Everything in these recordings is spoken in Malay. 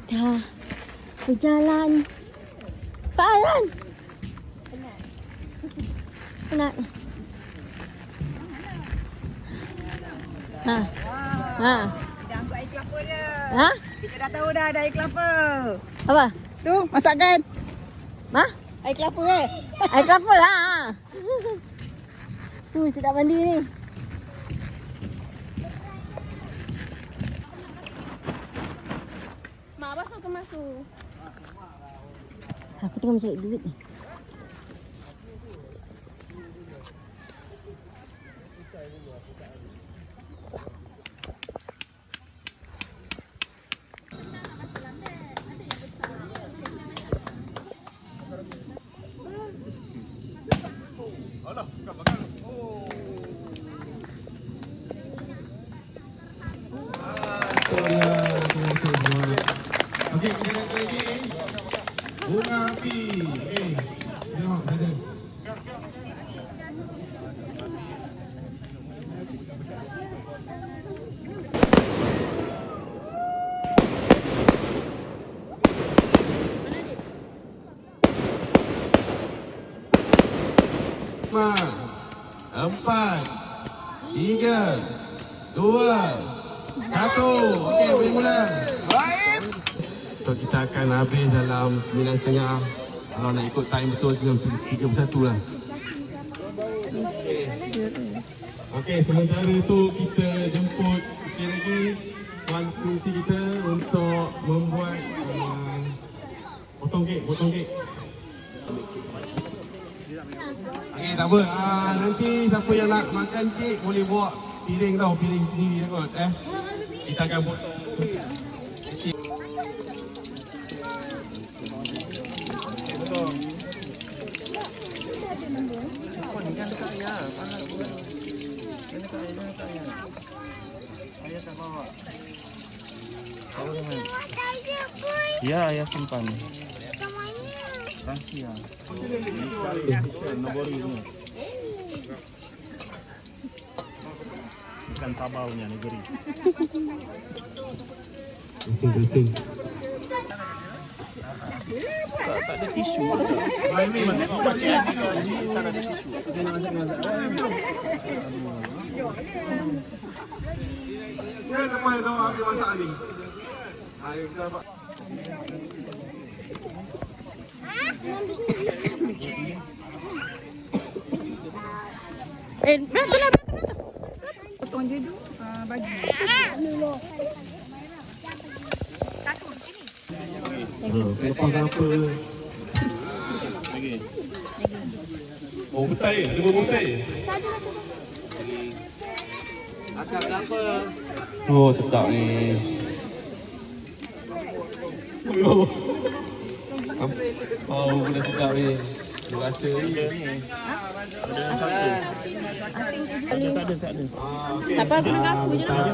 Dah berjalan. Pak Alan. Penat. Ha. Ha. Dah angkut air kelapa dia. Ha? Kita dah tahu dah ada air kelapa. Apa? Tu, masakkan. Ha? Air kelapa Air kelapa lah. Tu mesti tak mandi ni. Mak basuh ke masuk? Aku tengah mencari duit ni. Okey, kita nak lagi. Bunga api. Tengok ada. Lima, 4, 3, 2, 1. Okey, boleh mula. So kita akan habis dalam 9.30. Kalau nak ikut time betul 9.31 lah. Okey, sementara tu kita jemput sekali lagi tuan kerusi kita untuk membuat potong kek. Okey, tak apa. Nanti siapa yang nak makan kek boleh bawa piring sendiri kot. Kita akan potong. Ya, ayah simpan. Rahasia. Nombor ini. Ikan sabaunya negeri. Pusing. Tak ada tisu. Sana ada tisu. Ya, ramai dah habis masak ni. Ayo kita dapat. Betul. Potong je tu. Bagi. Lepas apa? Lagi. Oh, betai. Ada buah betai. Akak berapa? Oh, sedap ni. Oh, benda sedap ni. Rasa ni. Ada satu. Tak ada. Tak apa, aku nak aku je lah.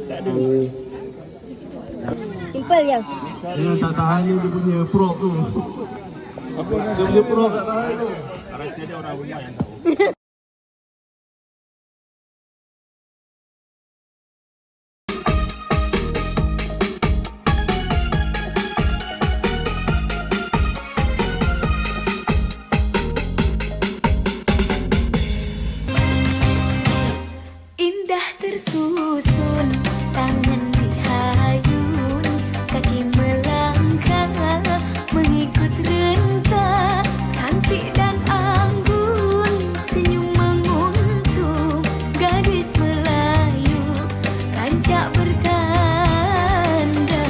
Tak ada. Simple je. Dia tak tahan dia punya prop tu. Dia punya prop tak tahan tu. Rasa dia orang rumah yang tahu. Indah tersusun, tangan dihayun, kaki melangkah, mengikut rentah, cantik dan anggun, senyum menguntung, gadis Melayu, rancak bertanda,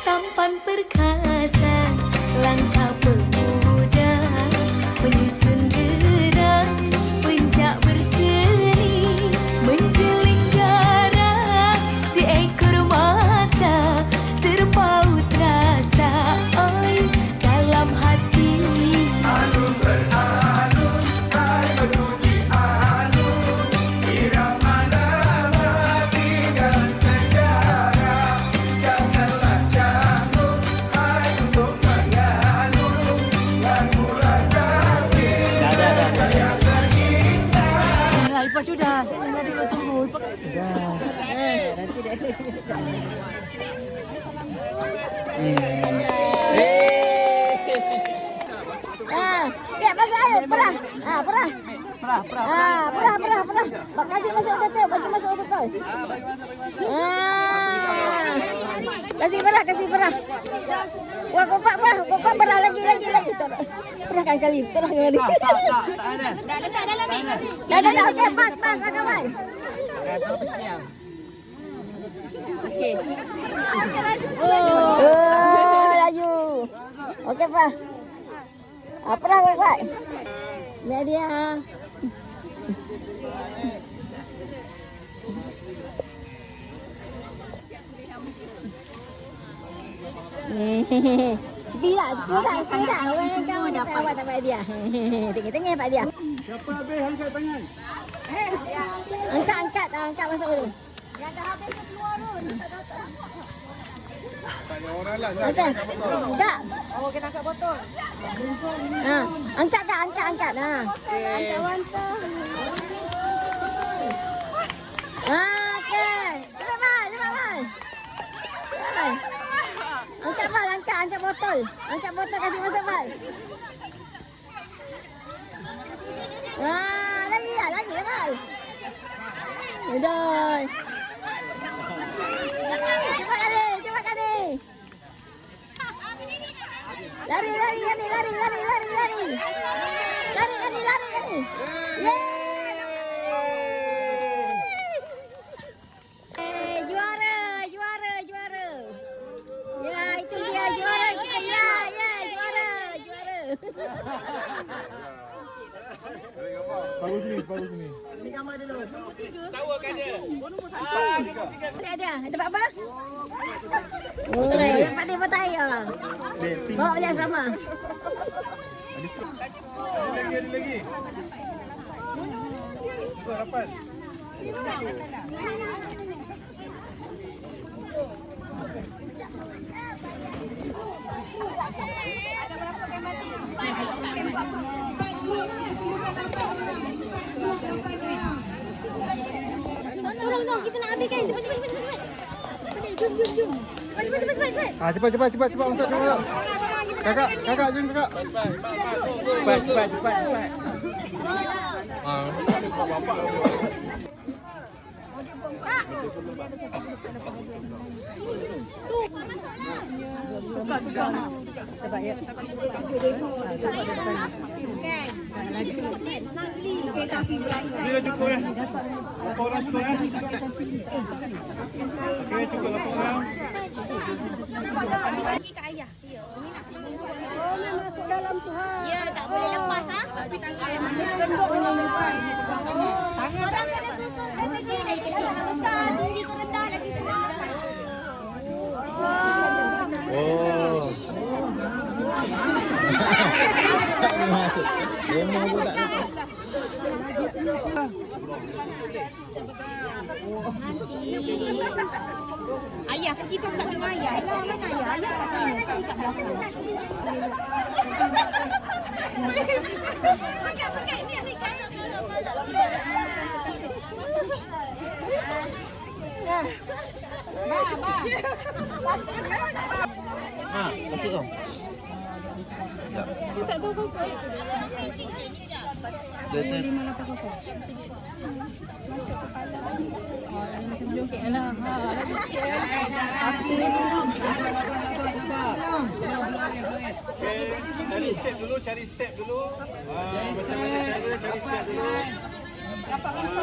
tampan perkasa, langkah pemuda, menyusun gerak, pencak berseni, menjeling darah di ekor mata, terpaut rasa oi dalam hati. Alun beralun, hai menunji alun, irama lama tinggal sejarah, janganlah canggung, hai untuk mengalun, lagu rasa Lepas tu dah. Saya nak tunggu. Dah. Nanti dah. Ya, bagi air, perah. Perah. Perah. Bagi masuk betul. Kasih perah. Wah, kopak perah lagi. Perahkan kali. Tak ada. Dah. Okey, pas kawan. Okey. Laju. Okey, perah. Perah kuat. Ni dia. Tidak. Orang dapat tak dia. Tengok pak dia. Siapa habis angkat tangan? Angkat masuk dulu. Yang dah habis keluar pun. Tanya orang lah. Angkat. Oh, kita angkat botol. Angkat. Angkat wanta. Okey. Cepat Mal. Angkat Mal, angkat botol. Angkat botol kasih masuk Mal. Wah, lagi lah Mal. Udah. Cepat kali. Lari. Yeay. Juara. Ya, itu dia juara kita. Ya, juara. Bagus ni. Ada. Dapat apa? Oh, dapat dia patah ya. Bawa balik asrama. Ada lagi. Ikut rapat. Tolong, kita nak habiskan. Cepat. Jom. Cepat masuk. Kakak, jom kakak. Cepat. Tukar. Cepat ya. Dia cukup ya. Orang cukup ya. Okey, cukup 8 orang. Pergi ke ayah. Oh, masuk dalam tu ha. Ya, tak boleh lepas ha. Tapi tangan kenduk dengan lepas. Tangan orang kena susun strategi dari kecil ke besar, tinggi ke rendah lagi senang. Oh. Tak boleh masuk. Memang pun tak lepas. Ayah pergi cakap dengan ayah. Mana ayah? Ayah tak tahu. Pakai ni ambil kan. Masuk kau. Dia tak tahu pasal. Cari step dulu. Macam mana cara cari step dulu. Dapat rasa.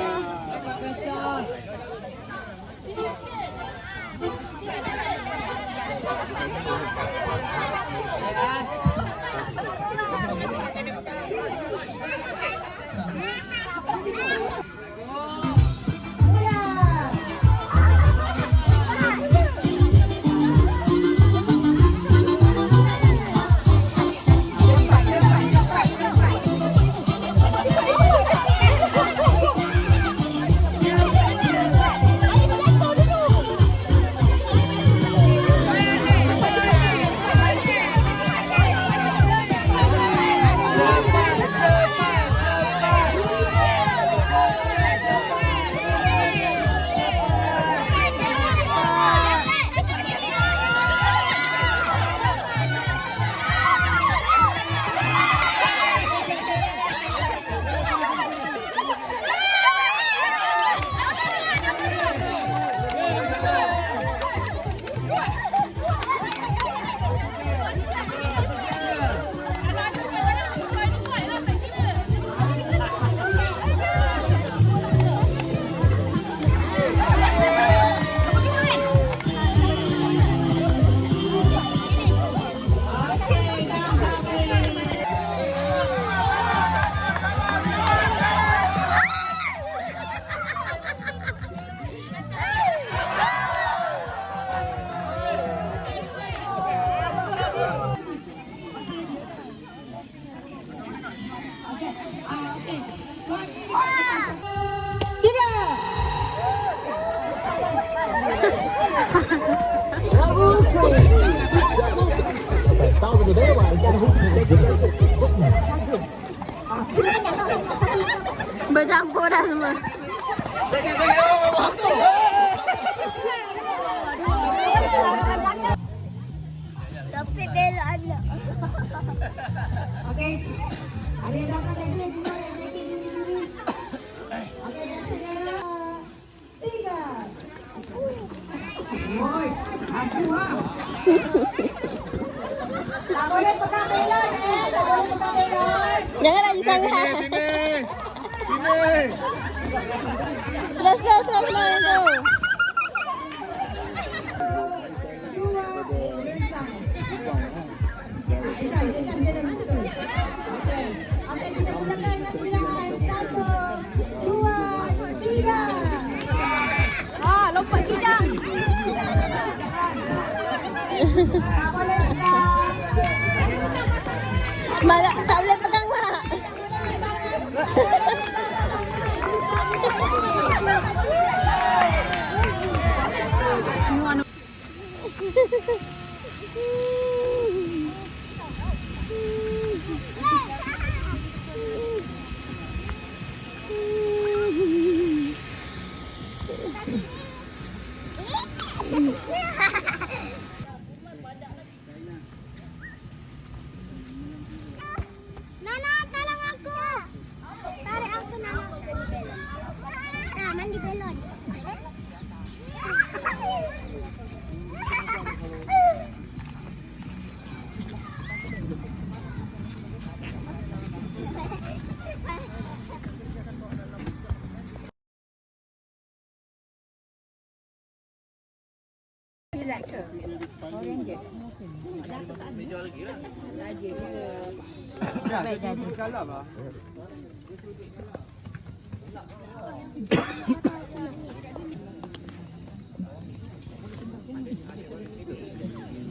Bercampur dah semua. Tapi belok ada. Okey. Ada yang belakang lagi, dua yang lagi. Okey, tiga. Oi, aku ah. Tak boleh pegang belon tak boleh pegang belon. Jangan lagi sangat. Sini. Slow yang tu. Dua, okey, kita mulakan persilahan. Satu, dua, tiga. Lompat kijang. Tak boleh pegang. Mak tak boleh pegang mak. Nana, tolong aku. Tarik aku, Nana. Nah, mandi belon.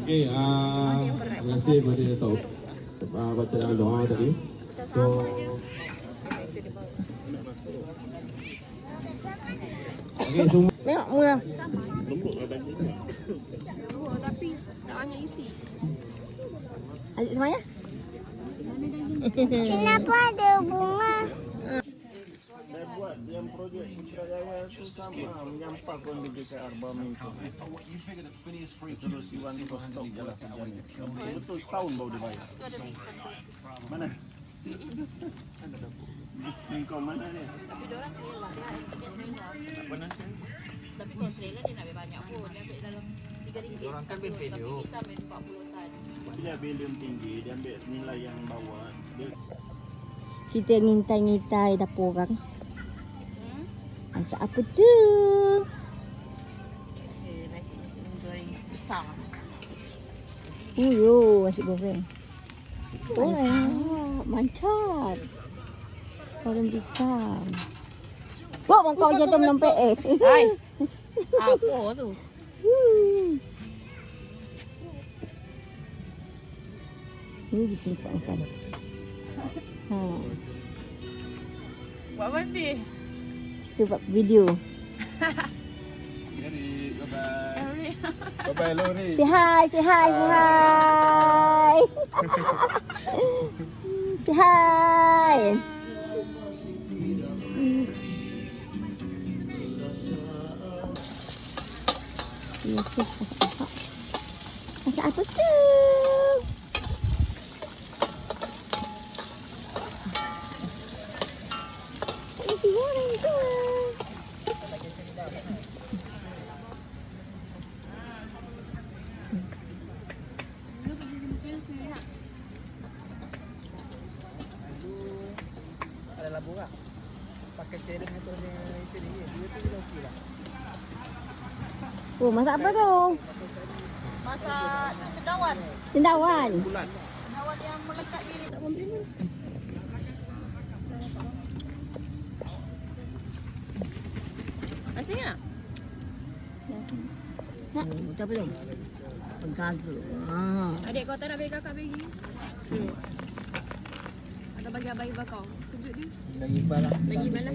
Okey, terima kasih kepada Tok bacaan doa tadi. So okey, semua Tengok murah. Adik semuanya? Kenapa ada bunga? Saya buat yang projek Putrajaya tu sama menyampah pun dekat Arbaa Minggu. Terus Iwan terus stop jalan kerja. Betul setahun baru dia bayar. Mana? Minggu mana dia? Apa nanti? Tapi kalau trailer dia nak ambil banyak pun. Dia ambil dalam 3 Orang kan ambil video. Kita ambil 40 tan. Dia bilion tinggi, dia ambil nilai yang bawah. Dia Kita ngintai-ngintai dapur orang. Masak apa tu? Nasi goreng besar. Yo, nasi goreng. Oh, mantap. Goreng besar. Wah, kau jatuh menyampai Hai. Apa tu? Ini disimpankan. Buat apa ni? Kita buat video. Jadi, bye-bye. Bye-bye, Lori. Say hi, say hi, say hi. Say hi. Masak apa tu? Nasi goreng tu. Ada labu tak? Pakai sharing atau sharing ni? Dua tu dah okey lah. Oh, masak apa tu? Masak cendawan. Cendawan. Bulan. Cendawan yang melekat di Nasi tak? Itu apa tu? Penggaga. Adik kau tak nak bagi kakak bagi? Atau bagi abang ibu kau? Kejut dia. Bagi balah. Bagi mana?